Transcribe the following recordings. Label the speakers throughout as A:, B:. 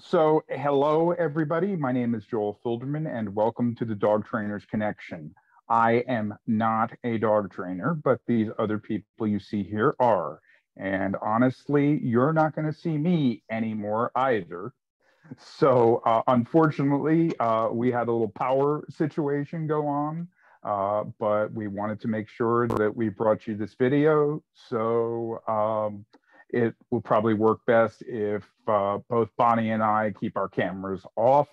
A: So, hello, everybody. My name is Joel Filderman, and welcome to the Dog Trainers Connection. I am not a dog trainer, but these other people you see here are. And honestly, you're not going to see me anymore either. So, unfortunately, we had a little power situation go on, but we wanted to make sure that we brought you this video. So, it will probably work best if both Bonnie and I keep our cameras off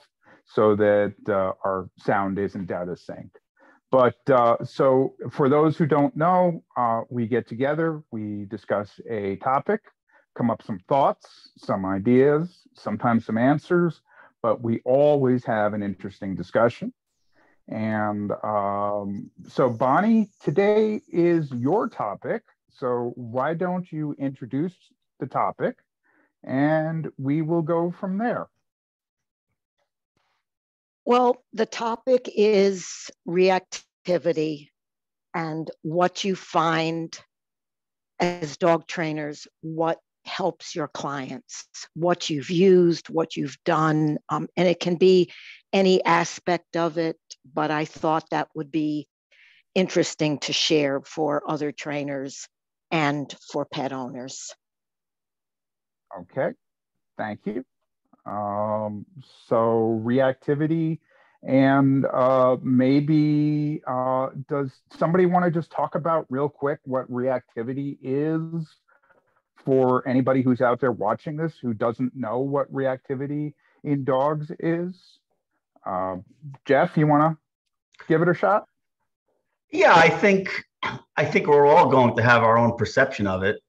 A: so that our sound isn't out of sync. But for those who don't know, we get together, we discuss a topic, come up some thoughts, some ideas, sometimes some answers, but we always have an interesting discussion. And so, Bonnie, today is your topic. So, why don't you introduce the topic and we will go from there?
B: Well, the topic is reactivity and what you find as dog trainers, what helps your clients, what you've used, what you've done. And it can be any aspect of it, but I thought that would be interesting to share for other trainers and for pet owners.
A: Okay, thank you. So reactivity, and maybe does somebody want to just talk about real quick what reactivity is for anybody who's out there watching this who doesn't know what reactivity in dogs is? Jeff, you want to give it a shot?
C: Yeah, I think we're all going to have our own perception of it.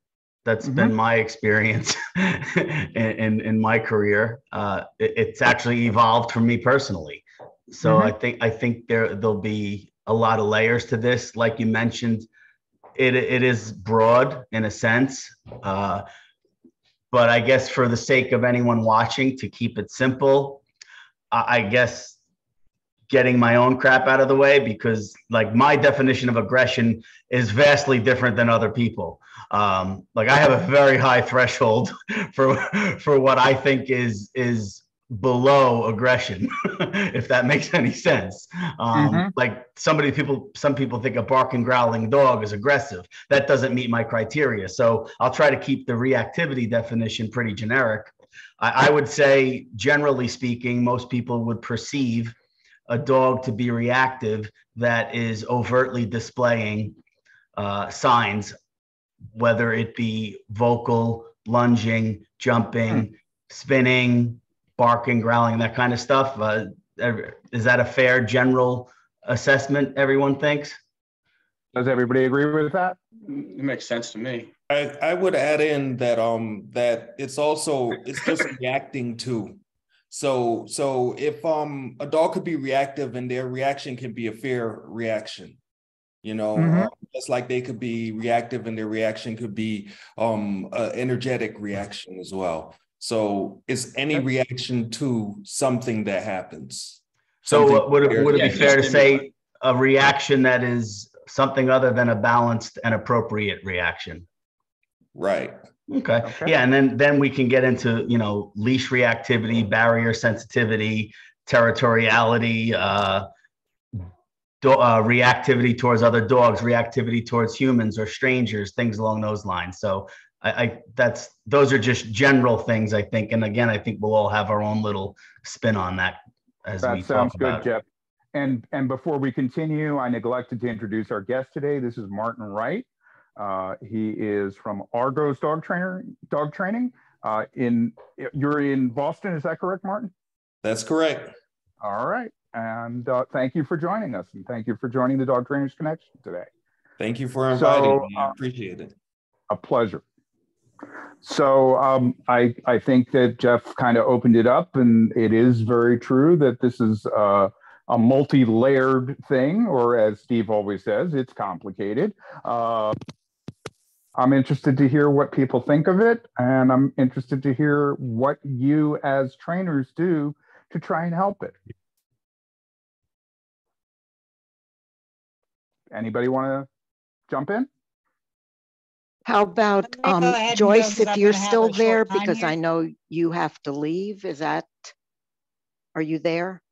C: That's been my experience in my career. It's actually evolved for me personally. So I think there'll be a lot of layers to this. Like you mentioned, it is broad in a sense, but I guess for the sake of anyone watching, to keep it simple, I guess getting my own crap out of the way, because like my definition of aggression is vastly different than other people. Like I have a very high threshold for what I think is below aggression, if that makes any sense. Like some people think a barking, growling dog is aggressive. That doesn't meet my criteria. So I'll try to keep the reactivity definition pretty generic. I would say, generally speaking, most people would perceive a dog to be reactive that is overtly displaying signs, whether it be vocal, lunging, jumping, spinning, barking, growling, that kind of stuff. Is that a fair general assessment, everyone thinks?
A: Does everybody agree with that?
D: It makes sense to me.
E: I would add in that that it's just reacting to. So if a dog could be reactive and their reaction can be a fair reaction, just like they could be reactive and their reaction could be an energetic reaction as well. So it's any reaction to something that happens.
C: So would it be fair to say a reaction that is something other than a balanced and appropriate reaction?
E: Right.
C: Okay. Yeah, and then we can get into, leash reactivity, barrier sensitivity, territoriality, reactivity towards other dogs, reactivity towards humans or strangers, things along those lines. So those are just general things, I think. And again, I think we'll all have our own little spin on that as we talk about it.
A: Jeff. And before we continue, I neglected to introduce our guest today. This is Martin Wright. He is from Argos dog training. You're in Boston, is that correct, Martin?
E: That's correct.
A: All right. And thank you for joining us, and thank you for joining the Dog Trainers Connection today.
E: Thank you for inviting me. I appreciate it.
A: A pleasure. So I think that Jeff kind of opened it up, and it is very true that this is a multi-layered thing, or as Steve always says, it's complicated. I'm interested to hear what people think of it, and I'm interested to hear what you as trainers do to try and help it. Anybody want to jump in?
B: How about
F: Let me go ahead and go,
B: Joyce,
F: 'cause
B: if
F: I'm
B: you're
F: gonna have
B: still
F: a short
B: there,
F: time
B: because
F: here.
B: I know you have to leave. Are you there?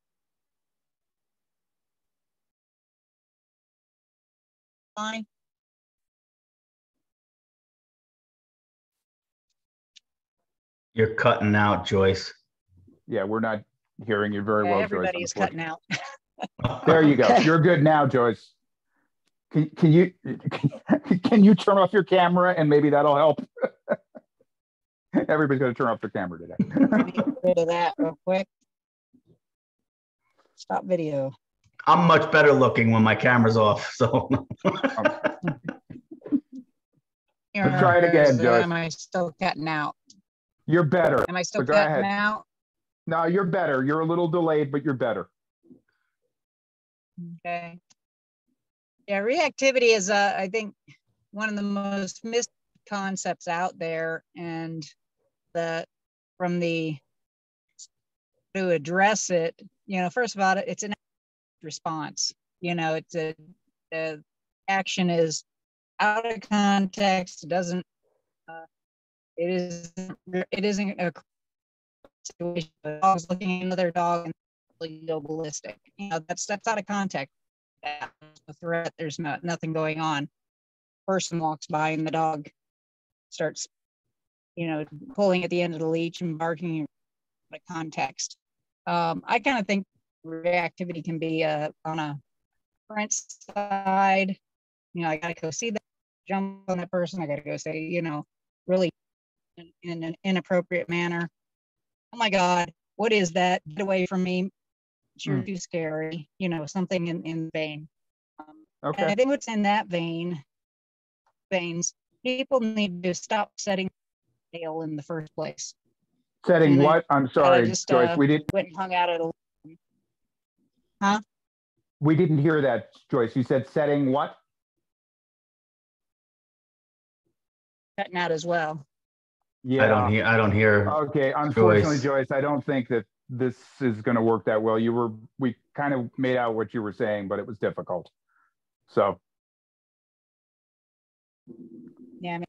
F: Fine.
C: You're cutting out, Joyce.
A: Yeah, we're not hearing you very well, Joyce.
F: Everybody is cutting out.
A: There you go.
B: Okay.
A: You're good now, Joyce. Can you can you turn off your camera and maybe that'll help? Everybody's going to turn off their camera today.
F: Get rid of that real quick. Stop video.
C: I'm much better looking when my camera's off. So
A: Try it again, Joyce.
F: Am I still cutting out?
A: You're better.
F: Am I still
A: But go
F: cutting
A: ahead.
F: out?
A: No, you're better. You're a little delayed, but you're better.
F: Okay. Yeah, reactivity is, I think, one of the most missed concepts out there, and from the to address it, first of all, it's an response. The action is out of context. It doesn't. It isn't a situation. The dog's looking at another dog and go ballistic. That's out of context. That's a threat. There's nothing going on. Person walks by and the dog starts, pulling at the end of the leash and barking out of context. I kind of think reactivity can be on a front side. I got to go see that, jump on that person. I got to go say, really in an inappropriate manner. Oh my God, what is that? Get away from me. You're too scary. Something in the vein.
A: Okay.
F: And I think what's in that veins, people need to stop setting tail in the first place.
A: Setting what? I'm sorry,
F: just,
A: Joyce. We didn't.
F: Went and hung out at a. Huh?
A: We didn't hear that, Joyce. You said setting what?
F: Cutting out as well.
A: Yeah.
C: I don't hear.
A: Okay. Unfortunately, Joyce, I don't think that this is going to work that well. We kind of made out what you were saying, but it was difficult. So.
F: Yeah, I mean,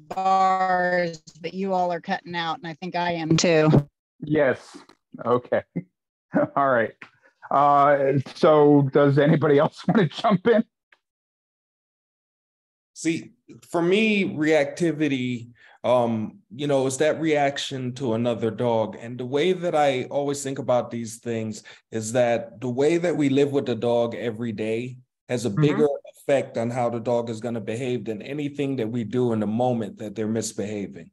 F: bars that you all are cutting out, and I think I am too.
A: Yes. Okay. All right. So does anybody else want to jump in?
E: See, for me, reactivity, is that reaction to another dog. And the way that I always think about these things is that the way that we live with the dog every day has a bigger effect on how the dog is going to behave than anything that we do in the moment that they're misbehaving.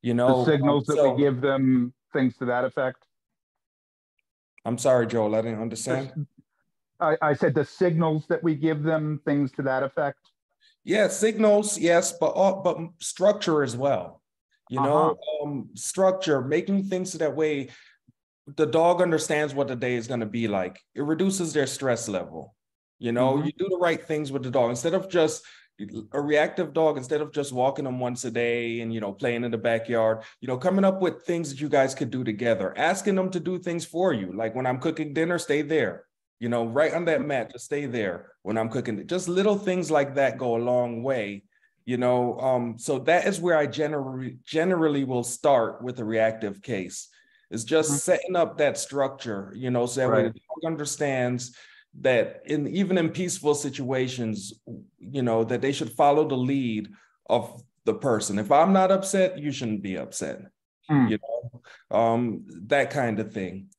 A: The signals that we give them, things to that effect.
E: I'm sorry, Joel, I didn't understand.
A: I said the signals that we give them, things to that effect.
E: Yeah, signals, yes, but structure as well. Structure, making things so that way the dog understands what the day is going to be like. It reduces their stress level. You do the right things with the dog instead of just a reactive dog. Instead of just walking them once a day and playing in the backyard, coming up with things that you guys could do together, asking them to do things for you. Like when I'm cooking dinner, stay there. Right on that mat, just stay there when I'm cooking. Just little things like that go a long way, so that is where I generally will start with a reactive case. It's just setting up that structure, so that way the dog understands that even in peaceful situations, that they should follow the lead of the person. If I'm not upset, you shouldn't be upset, that kind of thing.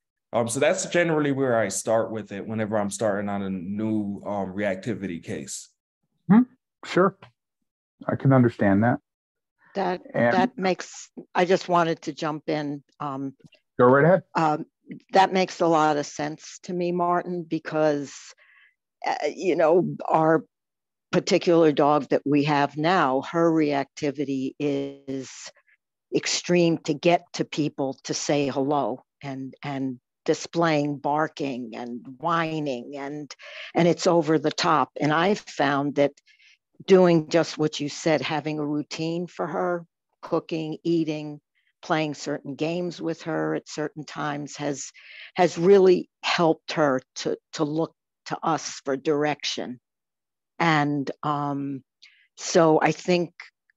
E: So that's generally where I start with it whenever I'm starting on a new reactivity case.
A: Sure. I can understand that.
B: That makes, I just wanted to jump in.
A: Go right ahead.
B: That makes a lot of sense to me, Martin, because, our particular dog that we have now, her reactivity is extreme to get to people to say hello and displaying barking and whining and it's over the top. And I've found that doing just what you said, having a routine for her, cooking, eating, playing certain games with her at certain times has really helped her to look to us for direction. And so I think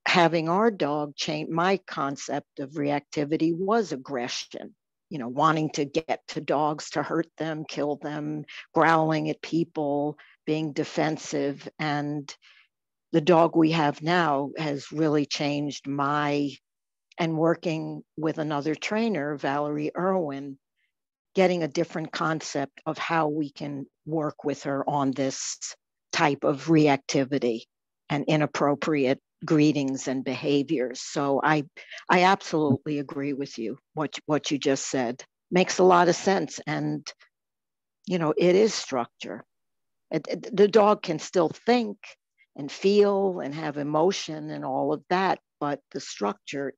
B: having our dog change, my concept of reactivity was aggression, wanting to get to dogs to hurt them, kill them, growling at people, being defensive. And the dog we have now has really changed and working with another trainer, Valerie Irwin, getting a different concept of how we can work with her on this type of reactivity and inappropriate greetings and behaviors. So I absolutely agree with you. What you just said makes a lot of sense. And, it is structure. The dog can still think and feel and have emotion and all of that, but the structure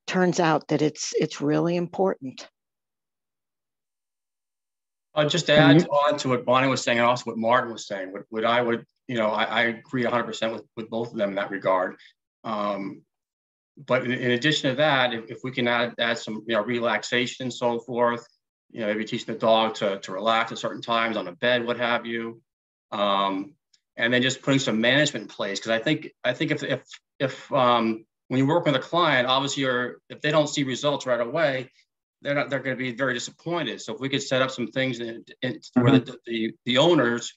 B: turns out that it's really important.
D: Just to add on to what Bonnie was saying and also what Martin was saying, what I would, I agree 100% with both of them in that regard. But in addition to that, if we can add some, relaxation and so forth, maybe teaching the dog to relax at certain times on a bed, what have you. And then just putting some management in place. Because I think if when you work with a client, obviously if they don't see results right away, they're going to be very disappointed. So if we could set up some things where the owners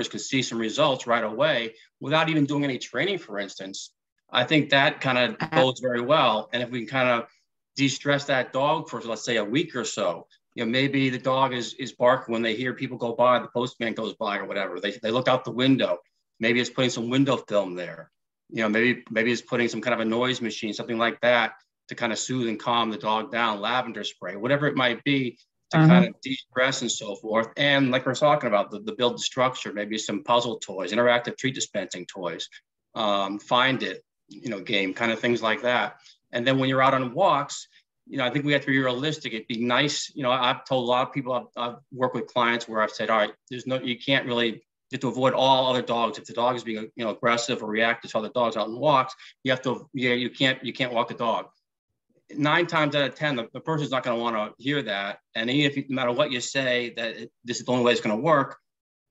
D: could see some results right away without even doing any training, for instance, I think that kind of goes very well. And if we can kind of de-stress that dog for, let's say, a week or so, maybe the dog is barking when they hear people go by, the postman goes by or whatever. They look out the window. Maybe it's putting some window film there. Maybe it's putting some kind of a noise machine, something like that, to kind of soothe and calm the dog down, lavender spray, whatever it might be, to kind of de-stress and so forth. And like we're talking about, the build the structure, maybe some puzzle toys, interactive treat dispensing toys, find it, game, kind of things like that. And then when you're out on walks, I think we have to be realistic. It'd be nice, I've told a lot of people, I've worked with clients where I've said, all right, you can't really, you have to avoid all other dogs. If the dog is being, aggressive or reactive to other dogs out on walks, you have to, you can't walk the dog. 9 times out of 10, the person's not going to want to hear that. And even if no matter what you say that this is the only way it's going to work,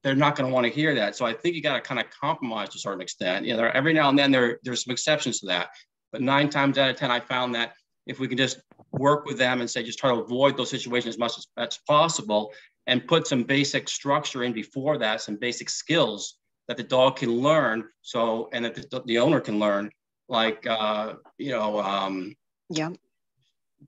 D: they're not going to want to hear that. So I think you got to kind of compromise to a certain extent. Every now and then there's some exceptions to that. But 9 times out of 10, I found that if we can just work with them and say, just try to avoid those situations as much as possible and put some basic structure in before that, some basic skills that the dog can learn. So, and that the owner can learn, like,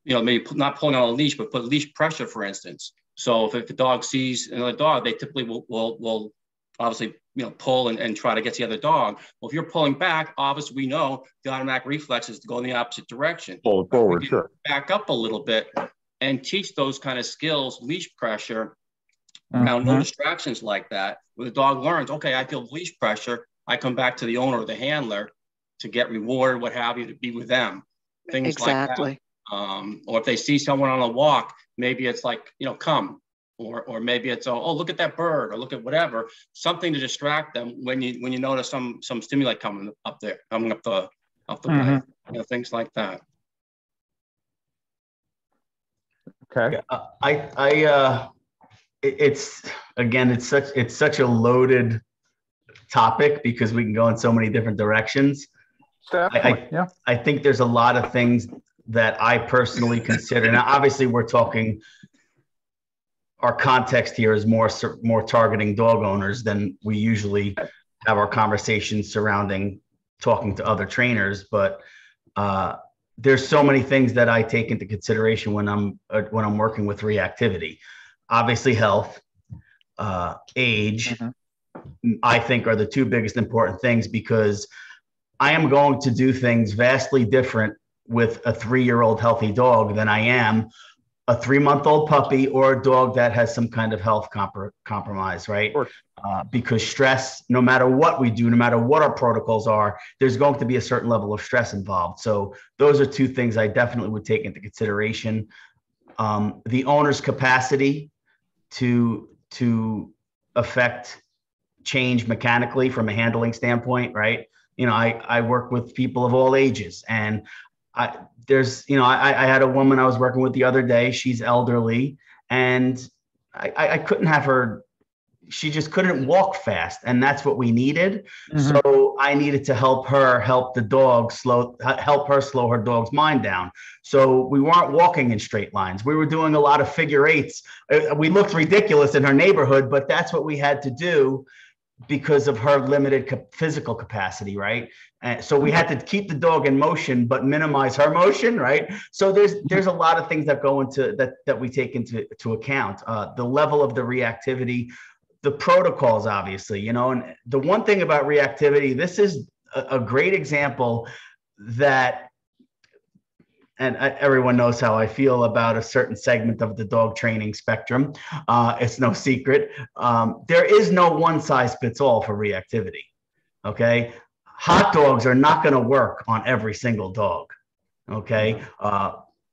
D: maybe not pulling on a leash, but put leash pressure, for instance. So if the dog sees another dog, they typically will obviously, pull and try to get to the other dog. Well, if you're pulling back, obviously we know the automatic reflex is to go in the opposite direction.
A: Pull it forward, sure.
D: Back up a little bit and teach those kind of skills, leash pressure, around no distractions like that, where the dog learns, okay, I feel leash pressure. I come back to the owner or the handler to get rewarded, what have you, to be with them. Things like that. Or if they see someone on a walk, maybe it's like, come, or maybe it's, oh, look at that bird, or look at whatever, something to distract them when you notice some stimuli coming up the way, things like that.
A: Okay.
C: It's such a loaded topic because we can go in so many different directions. I think there's a lot of things that I personally consider. Now, obviously, we're talking, our context here is more targeting dog owners than we usually have our conversations surrounding talking to other trainers. But there's so many things that I take into consideration when I'm working with reactivity. Obviously, health, age, I think are the 2 biggest important things, because I am going to do things vastly different with a 3-year-old healthy dog than I am a 3-month-old puppy or a dog that has some kind of health compromise, right? Because stress, no matter what we do, no matter what our protocols are, there's going to be a certain level of stress involved. So those are 2 things I definitely would take into consideration. The owner's capacity to affect change mechanically from a handling standpoint, right? I work with people of all ages, and I had a woman I was working with the other day. She's elderly, and I couldn't have her, she just couldn't walk fast, and that's what we needed.
A: Mm-hmm.
C: So I needed to help the dog help her slow her dog's mind down. So we weren't walking in straight lines. We were doing a lot of figure eights. We looked ridiculous in her neighborhood, but that's what we had to do because of her limited physical capacity, right? So we had to keep the dog in motion, but minimize her motion, right? So there's a lot of things that go into that we take into account. The level of the reactivity, the protocols, obviously, and the one thing about reactivity, this is a great example that, and everyone knows how I feel about a certain segment of the dog training spectrum. It's no secret. There is no one size fits all for reactivity. Okay. Hot dogs are not going to work on every single dog. Okay.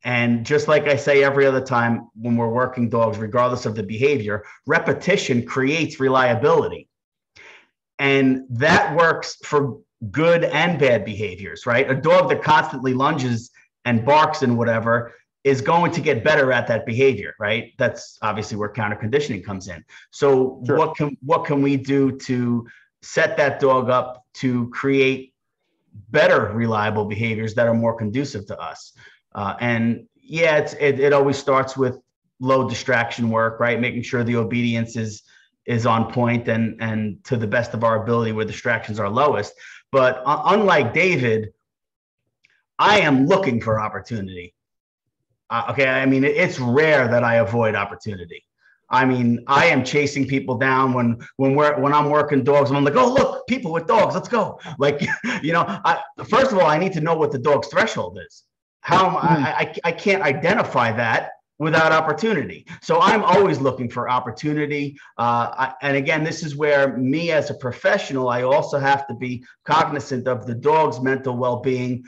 C: And just like I say every other time when we're working dogs, regardless of the behavior, repetition creates reliability. And that works for good and bad behaviors, right? A dog that constantly lunges and barks and whatever is going to get better at that behavior, right? That's obviously where counter conditioning comes in. So sure. What can we do to set that dog up to create better, reliable behaviors that are more conducive to us? And yeah, it always starts with low distraction work, right? Making sure the obedience is on point and to the best of our ability where distractions are lowest. But unlike David, I am looking for opportunity. Okay, I mean, it's rare that I avoid opportunity. I mean, I am chasing people down when I'm working dogs. And I'm like, oh, look, people with dogs, let's go. Like, first of all, I need to know what the dog's threshold is. I can't identify that without opportunity. So I'm always looking for opportunity. And again, this is where me as a professional, I also have to be cognizant of the dog's mental well-being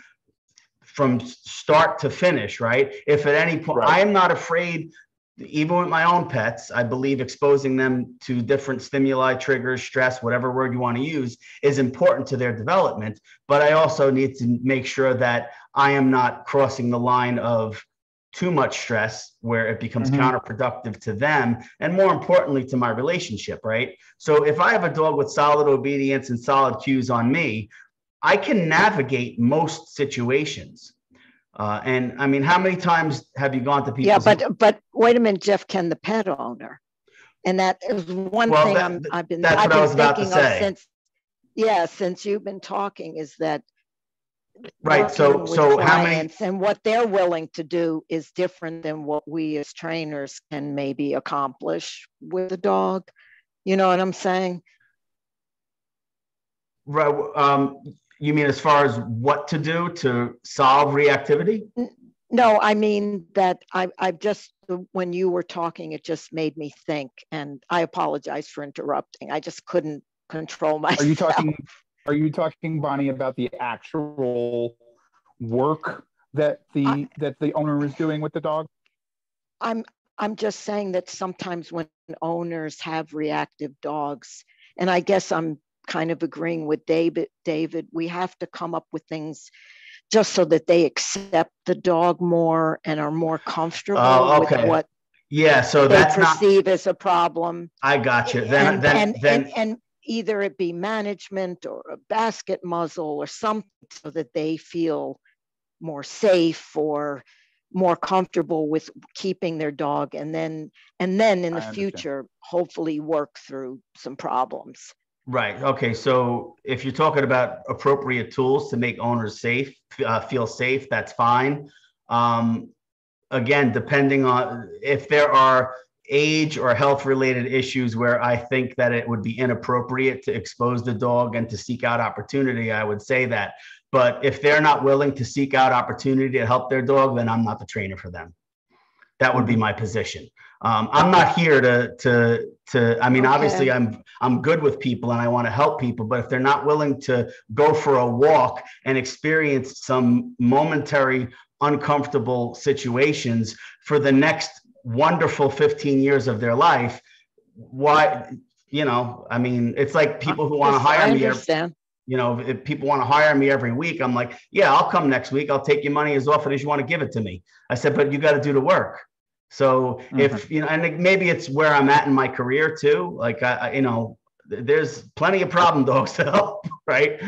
C: from start to finish, right? If at any point, right. I am not afraid, even with my own pets, I believe exposing them to different stimuli, triggers, stress, whatever word you want to use, is important to their development. But I also need to make sure that I am not crossing the line of too much stress where it becomes counterproductive to them and, more importantly, to my relationship, right? So if I have a dog with solid obedience and solid cues on me, I can navigate most situations. And I mean, how many times have you gone to people?
B: Yeah, but wait a minute, Jeff, can the pet owner? And that is one thing I've been thinking of since you've been talking, is that
C: right. So how many,
B: and what they're willing to do is different than what we as trainers can maybe accomplish with a dog. You know what I'm saying?
C: Right. You mean as far as what to do to solve reactivity?
B: No, I mean that I've just, when you were talking, it just made me think, and I apologize for interrupting. I just couldn't control myself.
A: Are you talking, Bonnie, about the actual work that the owner is doing with the dog?
B: I'm just saying that sometimes when owners have reactive dogs, and I guess I'm kind of agreeing with David, we have to come up with things just so that they accept the dog more and are more comfortable with what
C: so
B: they
C: that's
B: perceive as a problem.
C: I got you.
B: And either it be management or a basket muzzle or something, so that they feel more safe or more comfortable with keeping their dog, and then in the future, hopefully work through some problems.
C: Right. Okay. So if you're talking about appropriate tools to make owners safe, feel safe, that's fine. Again, depending on if there are age or health related issues where I think that it would be inappropriate to expose the dog and to seek out opportunity, I would say that. But if they're not willing to seek out opportunity to help their dog, then I'm not the trainer for them. That would be my position. I'm not here I mean, obviously I'm good with people and I want to help people, but if they're not willing to go for a walk and experience some momentary uncomfortable situations for the next wonderful 15 years of their life, why, I mean, it's like people who want to hire me. If people want to hire me every week, I'm like, yeah, I'll come next week. I'll take your money as often as you want to give it to me. I said, but you got to do the work. So if, you know, and maybe it's where I'm at in my career too. Like you know, there's plenty of problem dogs to help, right?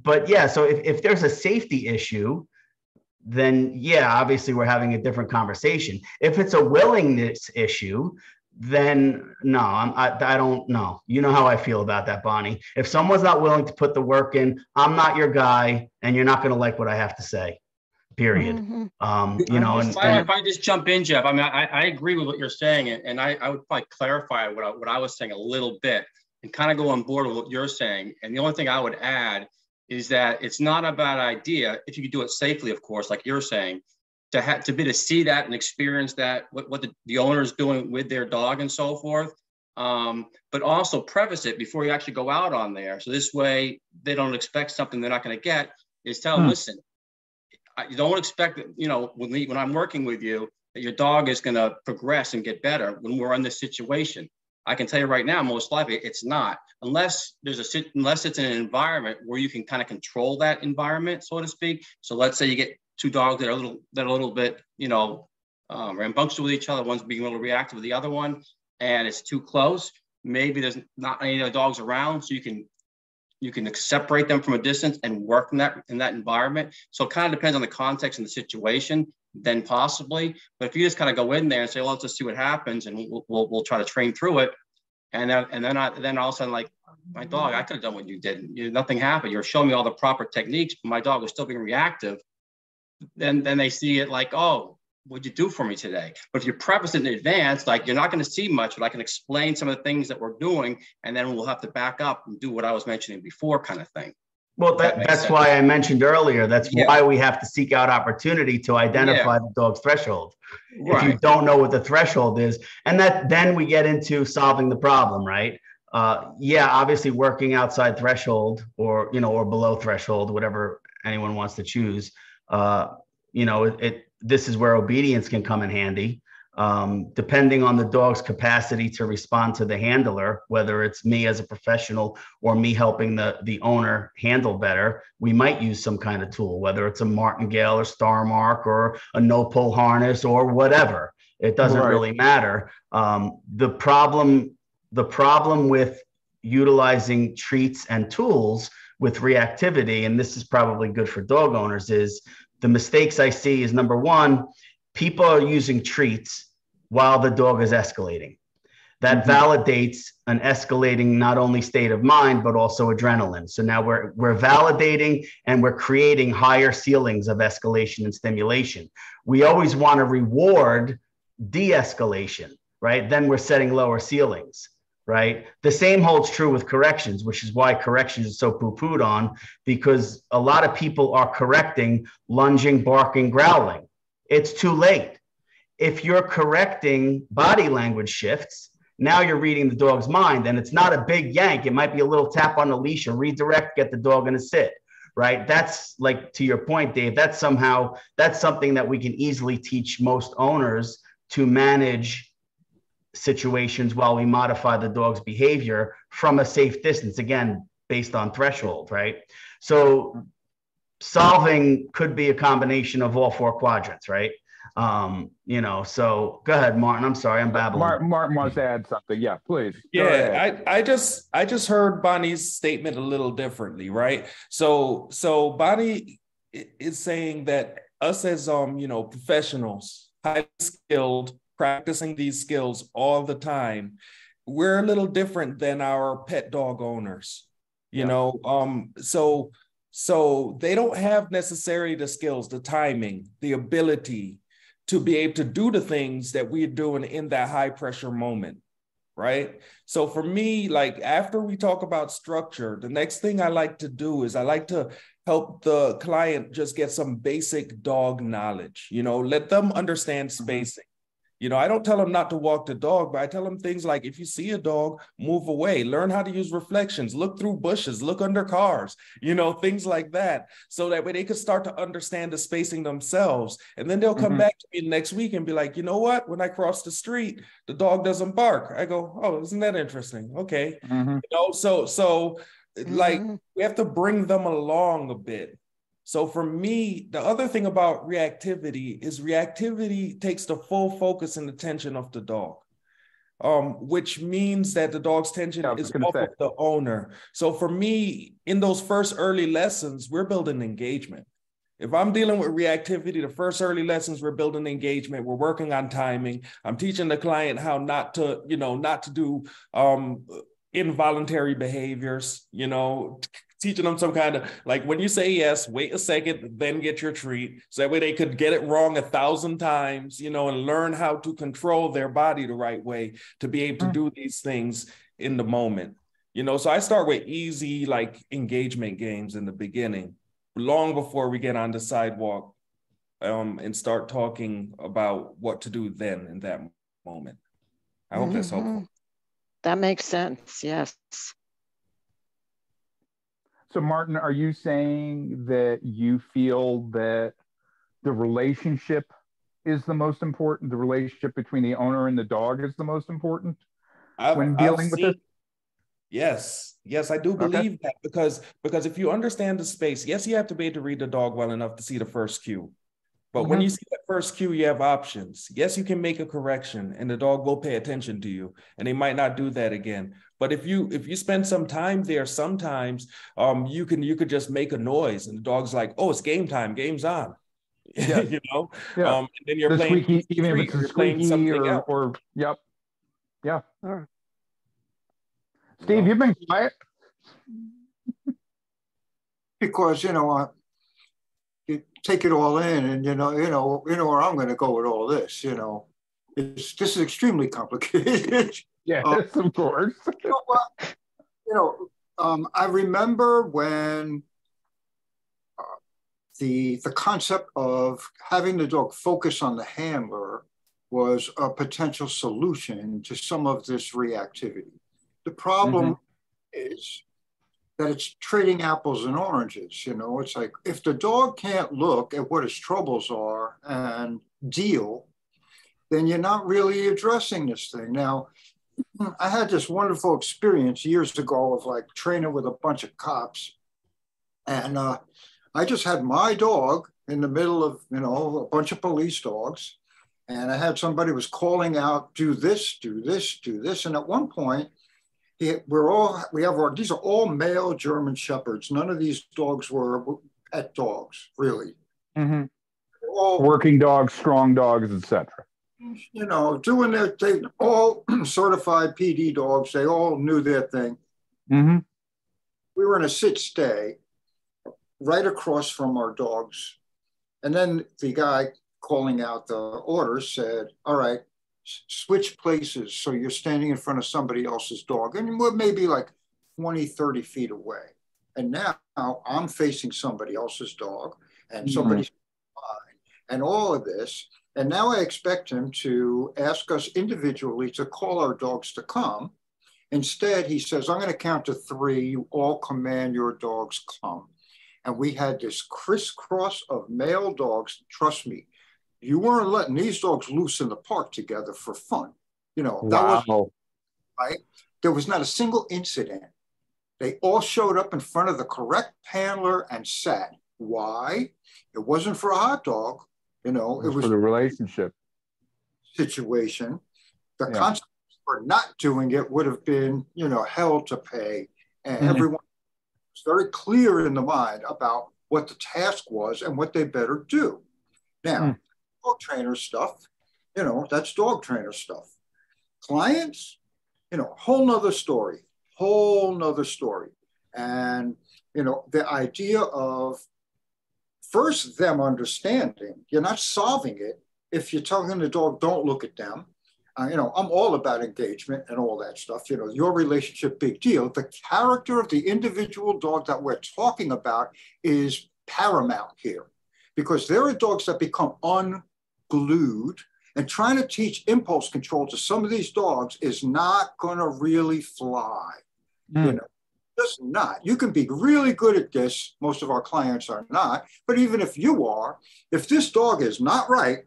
C: But yeah, so if there's a safety issue, then yeah, obviously we're having a different conversation. If it's a willingness issue, then no, I don't know. You know how I feel about that, Bonnie. If someone's not willing to put the work in, I'm not your guy, and you're not going to like what I have to say. Period. You know,
D: if I just jump in, Jeff, I mean, I agree with what you're saying, and I would probably clarify what I was saying a little bit and kind of go on board with what you're saying. And the only thing I would add is that it's not a bad idea if you could do it safely, of course, like you're saying, to see that and experience that what the owner is doing with their dog and so forth. But also preface it before you actually go out on there. So this way they don't expect something they're not going to get. Is tell them, listen, you don't expect that, you know, when I'm working with you, that your dog is going to progress and get better when we're in this situation. I can tell you right now, most likely it's not, unless it's in an environment where you can kind of control that environment, so to speak. So let's say you get two dogs that are a little bit, you know, rambunctious with each other. One's being a little reactive with the other one, and it's too close. Maybe there's not any other dogs around, so you can separate them from a distance and work in that environment. So it kind of depends on the context and the situation, then possibly. But if you just kind of go in there and say, well, let's just see what happens, and we'll try to train through it, and then all of a sudden, like, my dog, I could have done what you did. Nothing happened. You're showing me all the proper techniques, but my dog was still being reactive. Then they see it like, oh, what'd you do for me today? But if you preface it in advance, like, you're not going to see much, but I can explain some of the things that we're doing, and then we'll have to back up and do what I was mentioning before, kind of thing.
C: Well, that's why I mentioned earlier. That's why we have to seek out opportunity to identify the dog's threshold. Right. If you don't know what the threshold is, and then we get into solving the problem, right? Yeah, obviously working outside threshold, or, you know, or below threshold, whatever anyone wants to choose. You know, this is where obedience can come in handy. Depending on the dog's capacity to respond to the handler, whether it's me as a professional or me helping the owner handle better, we might use some kind of tool, whether it's a martingale or star mark or a no pull harness or whatever. It doesn't really matter. The problem with utilizing treats and tools with reactivity, and this is probably good for dog owners, is the mistakes I see is, number one, people are using treats while the dog is escalating. That validates an escalating not only state of mind, but also adrenaline. So now we're validating and we're creating higher ceilings of escalation and stimulation. We always want to reward de-escalation, right? Then we're setting lower ceilings, right? The same holds true with corrections, which is why corrections is so poo-pooed on, because a lot of people are correcting lunging, barking, growling. It's too late. If you're correcting body language shifts, now you're reading the dog's mind, and it's not a big yank. It might be a little tap on the leash or redirect, get the dog in a sit, right? That's, like, to your point, Dave, that's something that we can easily teach most owners to manage situations while we modify the dog's behavior from a safe distance, again, based on threshold, right? So solving could be a combination of all four quadrants, right? You know, so go ahead, Martin. I'm sorry, I'm babbling.
A: Martin wants to add something. Yeah, please.
E: Yeah, I just heard Bonnie's statement a little differently, right? So Bonnie is saying that us as you know, professionals, highly skilled, practicing these skills all the time, we're a little different than our pet dog owners, you know. So they don't have necessarily the skills, the timing, the ability to be able to do the things that we're doing in that high pressure moment, right? So for me, like, after we talk about structure, the next thing I like to do is I like to help the client just get some basic dog knowledge, you know, let them understand spacing. You know, I don't tell them not to walk the dog, but I tell them things like, if you see a dog, move away, learn how to use reflections, look through bushes, look under cars, you know, things like that. So that way they could start to understand the spacing themselves. And then they'll come back to me next week and be like, you know what, when I cross the street, the dog doesn't bark. I go, oh, isn't that interesting? Okay. You know, so like, we have to bring them along a bit. So for me, the other thing about reactivity is reactivity takes the full focus and attention of the dog, which means that the dog's attention is off of the owner. So for me, in those first early lessons, we're building engagement. If I'm dealing with reactivity, the first early lessons, we're building engagement. We're working on timing. I'm teaching the client how not to do involuntary behaviors, teaching them some kind of, like, when you say yes, wait a second, then get your treat. So that way they could get it wrong 1,000 times, and learn how to control their body the right way to be able to do these things in the moment. So I start with easy, like, engagement games in the beginning, long before we get on the sidewalk, and start talking about what to do then in that moment. I hope that's helpful.
B: That makes sense, yes.
A: So Martin, are you saying that you feel that the relationship is the most important? The relationship between the owner and the dog is the most important when dealing with it?
E: Yes, I do believe that, because if you understand the space, yes, you have to be able to read the dog well enough to see the first cue. But when you see that first cue, you have options. Yes, you can make a correction and the dog will pay attention to you, and they might not do that again. But if you spend some time there, sometimes you could just make a noise and the dog's like, oh, it's game time, game's on.
A: Yeah.
E: And then you're playing
A: squeaky, even if it's a squeaky or yep. Yeah. Steve, you've been quiet.
G: Because you take it all in, and you know where I'm going to go with all this. This is extremely complicated.
A: Yes, of course.
G: I remember when the concept of having the dog focus on the handler was a potential solution to some of this reactivity. The problem is that it's trading apples and oranges. It's like, if the dog can't look at what his troubles are and deal, then you're not really addressing this thing. Now, I had this wonderful experience years ago of like training with a bunch of cops. And I just had my dog in the middle of, a bunch of police dogs. And I had somebody was calling out, do this, do this, do this. And at one point, these are all male German Shepherds. None of these dogs were pet dogs, really.
A: All working dogs, strong dogs, etc.
G: Doing they all certified PD dogs. They all knew their thing. We were in a sit-stay right across from our dogs. And then the guy calling out the orders said, all right, switch places. So you're standing in front of somebody else's dog, and we're maybe like 20, 30 feet away. And now I'm facing somebody else's dog and somebody's mine and all of this. And now I expect him to ask us individually to call our dogs to come. Instead, he says, I'm going to count to 3. You all command your dogs come. And we had this crisscross of male dogs. Trust me, you weren't letting these dogs loose in the park together for fun. That was right. There was not a single incident. They all showed up in front of the correct handler and sat. Why? It wasn't for a hot dog. It was
A: for the relationship
G: situation. The consequence for not doing it would have been, hell to pay. And everyone was very clear in the mind about what the task was and what they better do. Now, dog trainer stuff, that's dog trainer stuff. Clients, whole nother story. And, the idea of first them understanding, you're not solving it. If you're telling the dog, don't look at them. I'm all about engagement and all that stuff. Your relationship, big deal. The character of the individual dog that we're talking about is paramount here, because there are dogs that become unglued, and trying to teach impulse control to some of these dogs is not going to really fly. Just not. You can be really good at this. Most of our clients are not. But even if you are, if this dog is not right,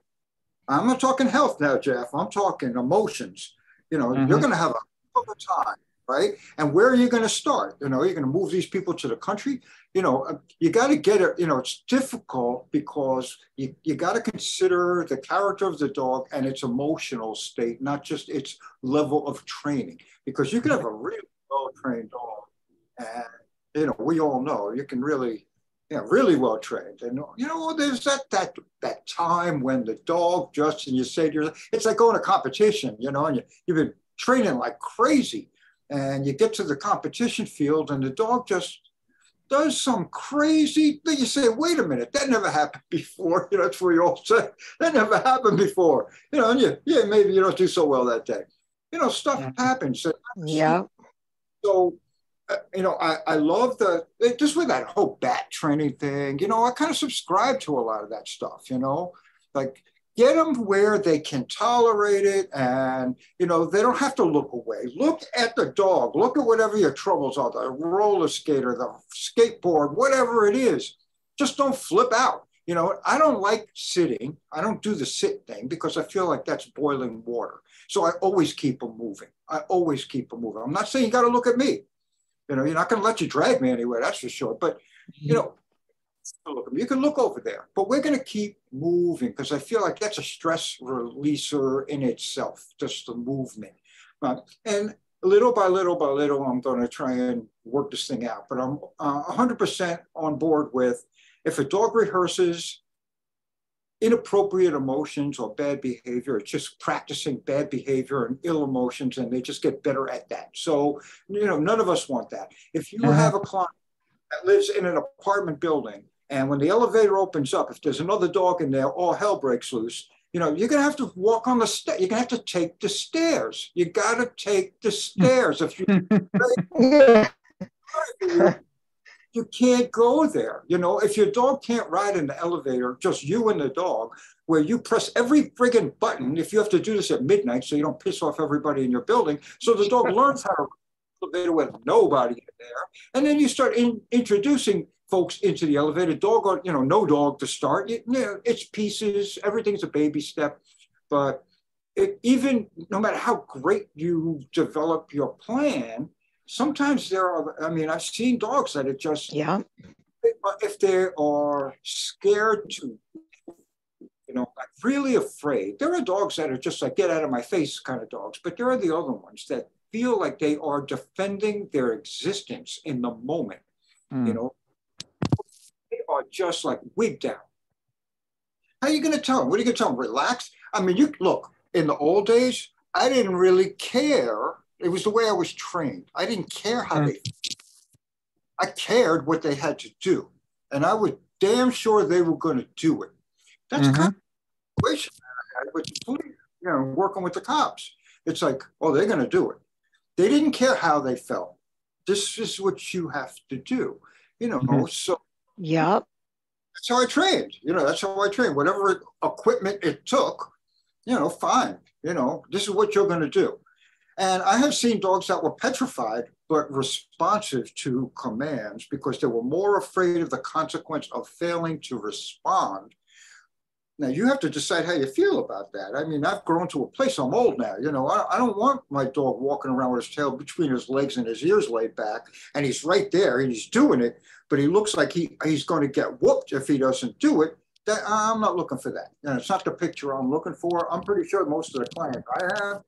G: I'm not talking health now, Jeff. I'm talking emotions. You're going to have a time right? And where are you going to start? You know, you're going to move these people to the country. You know, you got to get it. You know, it's difficult because you got to consider the character of the dog and its emotional state, not just its level of training. Because you can have a really well-trained dog, and you know, we all know you can really, you know, really well trained. And you know, there's that time when the dog just, and you say to yourself, it's like going to competition, you know, and you've been training like crazy, and you get to the competition field, and the dog just does some crazy thing. You say, wait a minute, that never happened before. You know, that's what you all say. That never happened before. You know, and maybe you don't do so well that day. You know, stuff happens.
B: Yeah.
G: So, you know, I love just with that whole bat training thing, you know, I kind of subscribe to a lot of that stuff, you know, like get them where they can tolerate it, and, you know, they don't have to look away. Look at the dog, look at whatever your troubles are, the roller skater, the skateboard, whatever it is, just don't flip out. You know, I don't like sitting. I don't do the sit thing because I feel like that's boiling water. So I always keep them moving. I always keep them moving. I'm not saying you got to look at me. You know, you're not going to let you drag me anywhere, that's for sure. But, you know, you can look over there. But we're going to keep moving because I feel like that's a stress releaser in itself, just the movement. And little by little by little, I'm going to try and work this thing out. But I'm 100% on board with if a dog rehearses inappropriate emotions or bad behavior, it's just practicing bad behavior and ill emotions, and they just get better at that. So, you know, none of us want that. If you have a client that lives in an apartment building, and when the elevator opens up, if there's another dog in there, all hell breaks loose. You know, you're going to have to walk on the stairs. You're going to have to take the stairs. You got to take the stairs. If you you can't go there. You know, if your dog can't ride in the elevator, just you and the dog, where you press every friggin' button, if you have to do this at midnight so you don't piss off everybody in your building, so the dog learns how to ride the elevator with nobody in there. And then you start introducing folks into the elevator, dog, or, you know, no dog to start. You know, it's pieces, everything's a baby step. But even no matter how great you develop your plan, sometimes there are, I mean, I've seen dogs that are just, if they are scared to, you know, like really afraid. There are dogs that are just like, get out of my face kind of dogs, but there are the other ones that feel like they are defending their existence in the moment. You know, they are just like wigged down. How are you going to tell them? What are you going to tell them? Relax? I mean, you look, in the old days, I didn't really care. It was the way I was trained. I didn't care how they felt. I cared what they had to do. And I was damn sure they were going to do it. That's kind of the situation I had with the police, you know, working with the cops. It's like, oh, they're going to do it. They didn't care how they felt. This is what you have to do. You know, so that's how I trained. You know, that's how I trained. Whatever equipment it took, you know, fine. You know, this is what you're going to do. And I have seen dogs that were petrified, but responsive to commands because they were more afraid of the consequence of failing to respond. Now, you have to decide how you feel about that. I mean, I've grown to a place, I'm old now. You know, I don't want my dog walking around with his tail between his legs and his ears laid back, and he's right there and he's doing it, but he looks like he's going to get whooped if he doesn't do it. That, I'm not looking for that. And it's not the picture I'm looking for. I'm pretty sure most of the clients I have,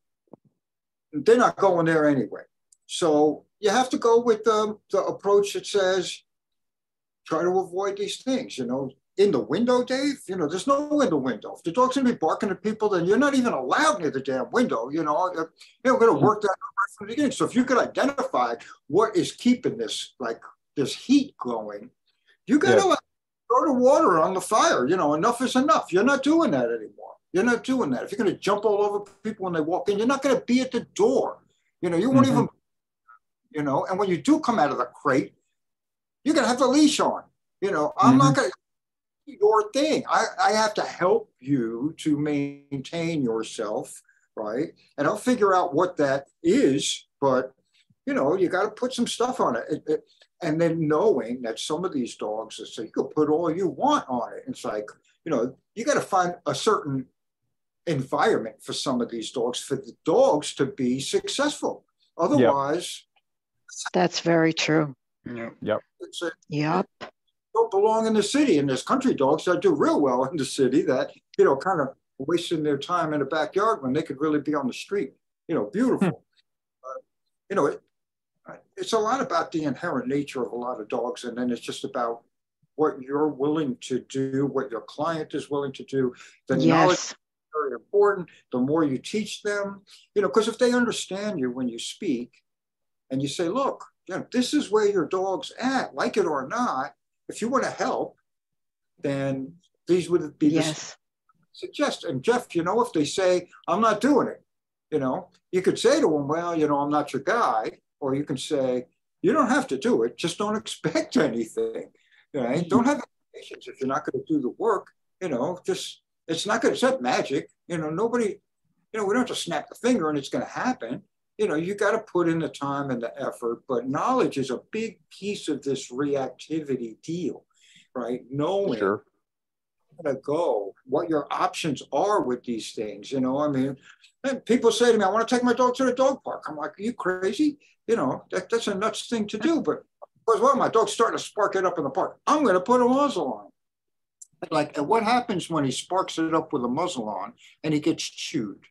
G: they're not going there anyway. So you have to go with the approach that says, try to avoid these things, you know. In the window, Dave, you know, there's no in the window. If the dog's gonna be barking at people, then you're not even allowed near the damn window, you know. You're gonna work that out right from the beginning. So if you could identify what is keeping this, like this heat going, you gotta throw the water on the fire, you know, enough is enough. You're not doing that anymore. You're not doing that. If you're gonna jump all over people when they walk in, you're not gonna be at the door. You know, you won't even, you know, and when you do come out of the crate, you're gonna have the leash on. You know, I'm not gonna your thing. I have to help you to maintain yourself, right? And I'll figure out what that is, but you know, you got to put some stuff on it. And then knowing that some of these dogs, so you can put all you want on it. It's like, you know, you got to find a certain environment for some of these dogs, for the dogs to be successful. Otherwise,
B: That's very true.
A: Yep.
B: Yep.
G: Don't belong in the city, and there's country dogs that do real well in the city that, kind of wasting their time in the backyard when they could really be on the street, beautiful. It's a lot about the inherent nature of a lot of dogs, and then it's just about what you're willing to do, what your client is willing to do. The knowledge is very important. The more you teach them, because if they understand you when you speak and you say, look, this is where your dog's at, like it or not, if you want to help, then these would be the suggest. And Jeff, if they say, I'm not doing it, you could say to them, well, I'm not your guy. Or you can say, you don't have to do it. Just don't expect anything. Right? Don't have expectations if you're not going to do the work. It's not going to set magic. Nobody, we don't have to snap the finger and it's going to happen. You got to put in the time and the effort, but knowledge is a big piece of this reactivity deal, right? Knowing where to go, what your options are with these things. People say to me, I want to take my dog to the dog park. I'm like, are you crazy? That's a nuts thing to do. But of course, my dog's starting to spark it up in the park. I'm going to put a muzzle on. And what happens when he sparks it up with a muzzle on and he gets chewed?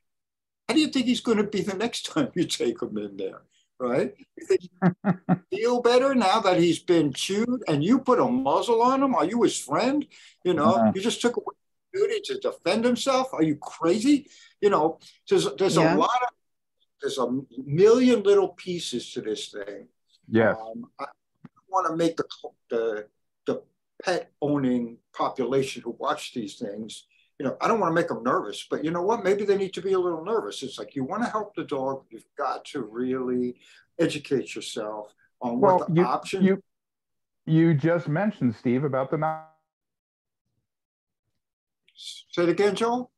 G: How do you think he's going to be the next time you take him in there, right? You think he feel better now that he's been chewed and you put a muzzle on him? Are you his friend? You just took away his duty to defend himself. Are you crazy? There's there's a million little pieces to this thing.
A: Yes.
G: I want to make the pet owning population who watch these things, I don't want to make them nervous, but you know what? Maybe they need to be a little nervous. It's like, you want to help the dog, you've got to really educate yourself on what the options.
A: You just mentioned, Steve, about the.
G: Say it again, Joel.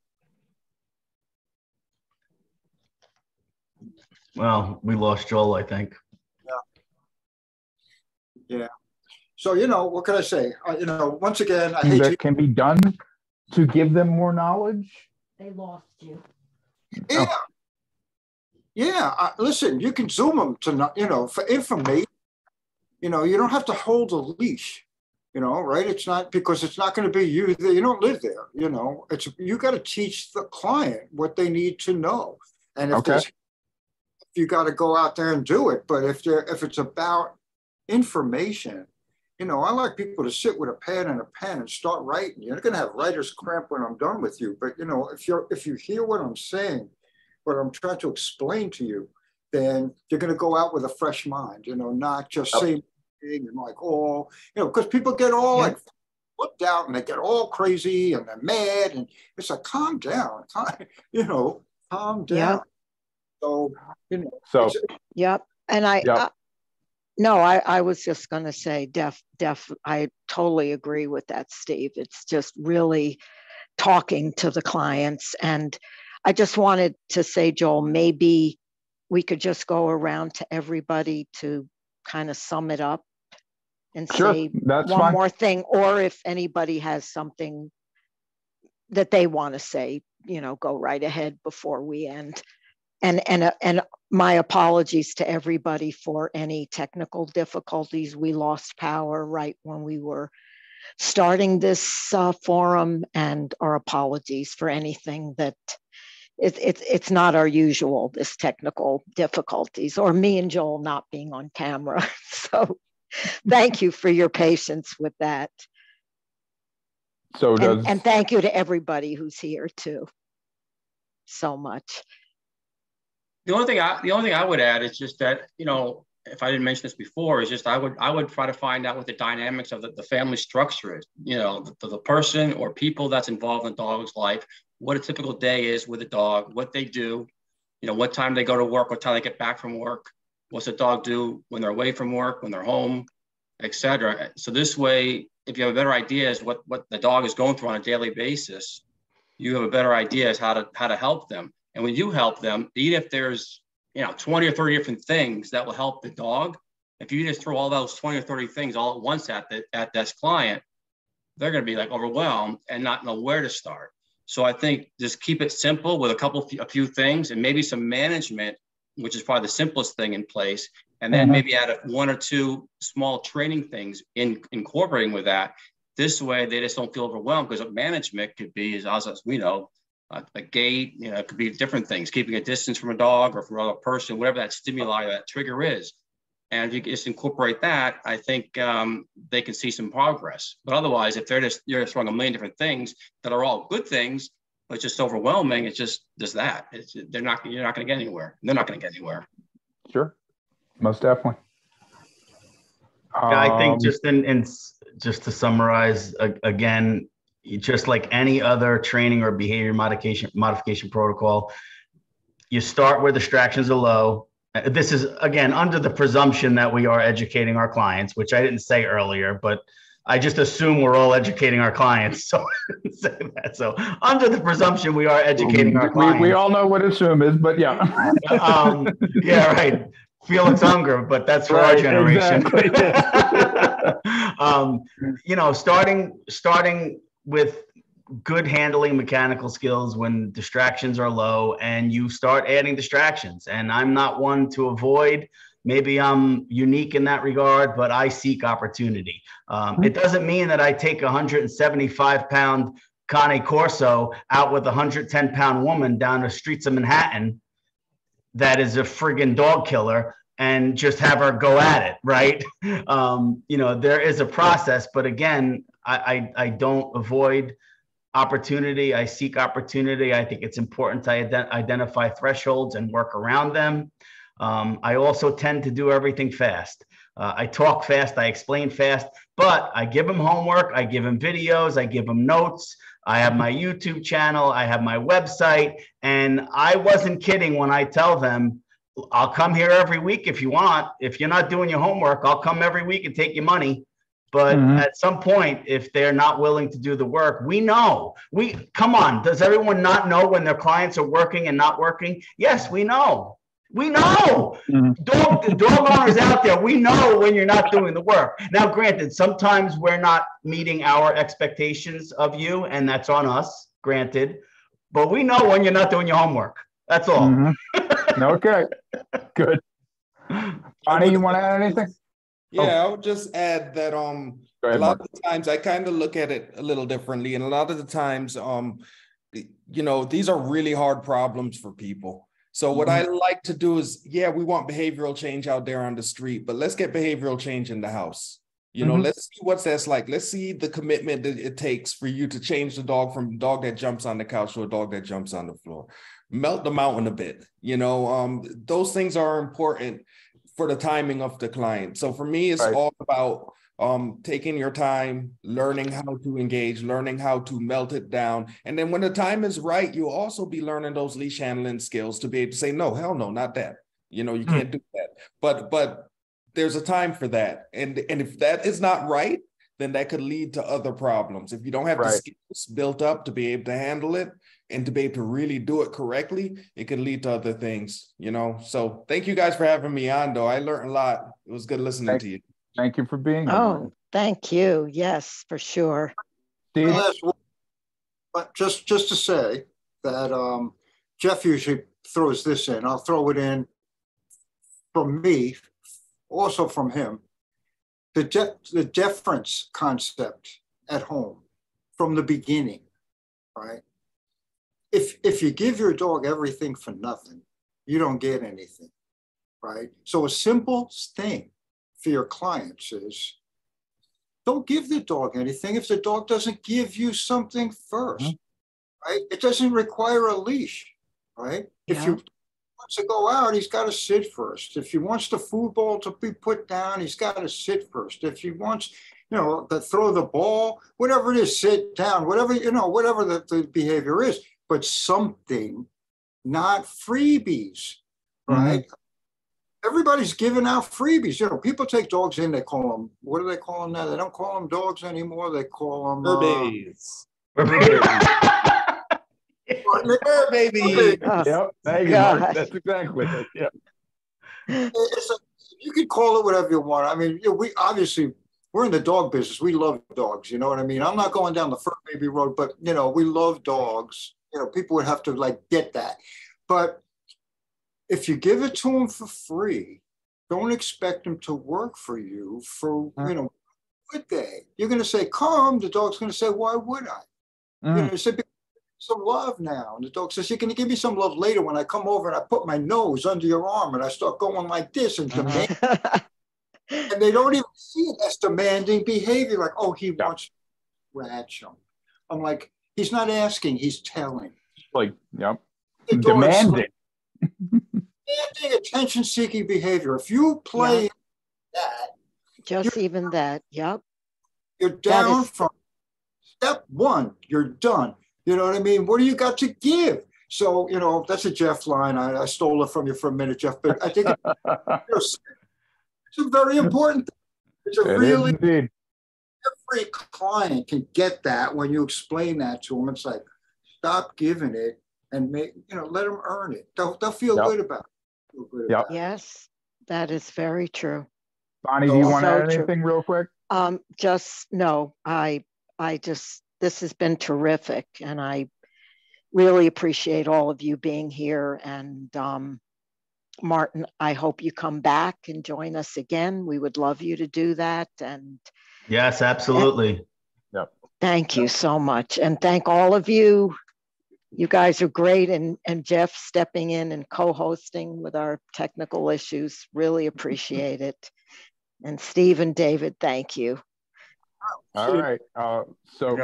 C: Well, we lost Joel, I think.
G: Yeah. So, what can I say? Once again, I hate
A: that can be done to give them more knowledge.
B: They lost you.
G: Yeah. Oh. Yeah. Listen, you can Zoom them to, for information. You don't have to hold a leash, right? It's not, because it's not going to be you. You don't live there, It's, you got to teach the client what they need to know. And if you got to go out there and do it. But if it's about information, I like people to sit with a pad and a pen and start writing. You're not going to have writer's cramp when I'm done with you. But, if you hear what I'm saying, what I'm trying to explain to you, then you're going to go out with a fresh mind, not just saying and like, because people get all like flipped out and they get all crazy and they're mad. And it's like, calm down, calm down.
B: Yeah.
G: So,
B: Yep. And I was just going to say, I totally agree with that, Steve. It's just really talking to the clients. And I just wanted to say, Joel, maybe we could just go around to everybody to kind of sum it up and say one more thing. Or if anybody has something that they want to say, go right ahead before we end. And my apologies to everybody for any technical difficulties. We lost power right when we were starting this forum, and our apologies for anything that it's not our usual, this technical difficulties, or me and Joel not being on camera. So thank you for your patience with that. And thank you to everybody who's here too, so much.
D: The only thing I would add is just that, if I didn't mention this before, is just I would try to find out what the dynamics of the family structure is. The person or people that's involved in the dog's life, what a typical day is with a dog, what they do, what time they go to work, what time they get back from work, what's the dog do when they're away from work, when they're home, etc. So this way, if you have a better idea as what the dog is going through on a daily basis, you have a better idea as how to help them. And when you help them, even if there's 20 or 30 different things that will help the dog, if you just throw all those 20 or 30 things all at once at this client, they're going to be like overwhelmed and not know where to start. So I think just keep it simple with a few things and maybe some management which is probably the simplest thing in place, and then maybe add one or two small training things incorporating with that. This way, they just don't feel overwhelmed, because management could be, as we know, a gate, it could be different things, keeping a distance from a dog or from another person, whatever that stimuli, that trigger is. And if you just incorporate that, I think they can see some progress. But otherwise, if you're throwing a million different things that are all good things, but it's just overwhelming, it's just that. You're not going to get anywhere. They're not going to get anywhere.
A: Sure, most definitely.
C: Yeah, I think just to summarize again, just like any other training or behavior modification protocol, you start where distractions are low. This is, again, under the presumption that we are educating our clients, which I didn't say earlier, but I just assume we're all educating our clients. So I didn't say that. So under the presumption we are educating our clients.
A: We all know what assume is, but yeah.
C: Yeah, right. Felix Unger, but that's for our generation. Exactly. Starting with good handling mechanical skills when distractions are low, and you start adding distractions. And I'm not one to avoid. Maybe I'm unique in that regard, but I seek opportunity. It doesn't mean that I take a 175-pound Cane Corso out with a 110-pound woman down the streets of Manhattan that is a friggin' dog killer and just have her go at it, right? There is a process, but again, I don't avoid opportunity. I seek opportunity. I think it's important to identify thresholds and work around them. I also tend to do everything fast. I talk fast, I explain fast, but I give them homework, I give them videos, I give them notes. I have my YouTube channel, I have my website, and I wasn't kidding when I tell them, I'll come here every week if you want. If you're not doing your homework, I'll come every week and take your money. But at some point, if they're not willing to do the work, we know. Come on, does everyone not know when their clients are working and not working? Yes, we know. We know. Dog owners out there, we know when you're not doing the work. Now, granted, sometimes we're not meeting our expectations of you, and that's on us, granted. But we know when you're not doing your homework. That's all.
A: Okay, good. Bonnie, you want to add anything?
E: Yeah, I would just add that a lot of the times I kind of look at it a little differently, and a lot of the times these are really hard problems for people. So what I like to do is, we want behavioral change out there on the street, but let's get behavioral change in the house. Let's see what that's like. Let's see the commitment that it takes for you to change the dog from a dog that jumps on the couch to a dog that jumps on the floor. Melt the mountain a bit. Those things are important for the timing of the client. So for me, it's all about taking your time, learning how to engage, learning how to melt it down. And then when the time is right, you'll also be learning those leash handling skills to be able to say, no, hell no, not that. You can't do that. But there's a time for that. And if that is not right, then that could lead to other problems. If you don't have the skills built up to be able to handle it and to be able to really do it correctly, it could lead to other things, So thank you guys for having me on, though. I learned a lot. It was good listening to you.
A: Thank you for being here.
B: Oh, thank you. Yes, for sure.
G: But just to say that Jeff usually throws this in. I'll throw it in from me, also from him. The deference concept at home from the beginning, right? If you give your dog everything for nothing, you don't get anything, right? So a simple thing for your clients is, don't give the dog anything if the dog doesn't give you something first, right? It doesn't require a leash, right? If you wants to go out, he's got to sit first. If he wants the food bowl to be put down, he's got to sit first. If he wants, to throw the ball, whatever it is, sit down, whatever, whatever the behavior is, but something, not freebies, right? Everybody's giving out freebies. People take dogs in, they call them, what do they call them now? They don't call them dogs anymore. They call them
E: babies.
A: Baby. Yep. Thank you, Mark. That's exactly it. Yep.
G: You can call it whatever you want. I mean, we're in the dog business. We love dogs. You know what I mean? I'm not going down the fur baby road, but we love dogs. People would have to get that. But if you give it to them for free, don't expect them to work for you for, would they? You're going to say, come. The dog's going to say, why would I? You say, some love now. And the dog says, you're going to give me some love later when I come over and I put my nose under your arm and I start going like this and demand. And they don't even see it as demanding behavior. Like, oh, he wants to scratch him. I'm like, he's not asking, he's telling.
A: Like, demanding.
G: Demanding attention-seeking behavior. If you play that.
B: Just even that,
G: You're down from step one. You're done. You know what I mean? What do you got to give? So, that's a Jeff line. I stole it from you for a minute, Jeff, but I think it's a very important thing. It's a really, every client can get that when you explain that to them. It's like, stop giving it and let them earn it. They'll feel good about it.
B: Yes, that is very true.
A: Bonnie, do you want to add anything real quick?
B: No, this has been terrific, and I really appreciate all of you being here. And Martin, I hope you come back and join us again. We would love you to do that. And
C: yes, absolutely.
B: Thank you so much. And thank all of you. You guys are great. And Jeff stepping in and co-hosting with our technical issues. Really appreciate it. And Steve and David, thank you.
A: All right. So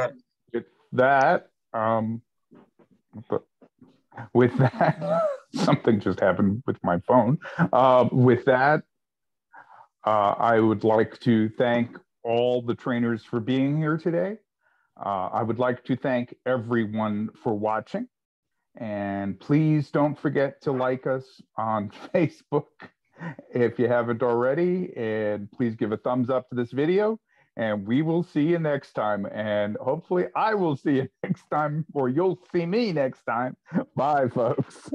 A: with that, something just happened with my phone. With that, I would like to thank all the trainers for being here today. I would like to thank everyone for watching. And please don't forget to like us on Facebook if you haven't already. And please give a thumbs up to this video. And we will see you next time. And hopefully I will see you next time, or you'll see me next time. Bye, folks.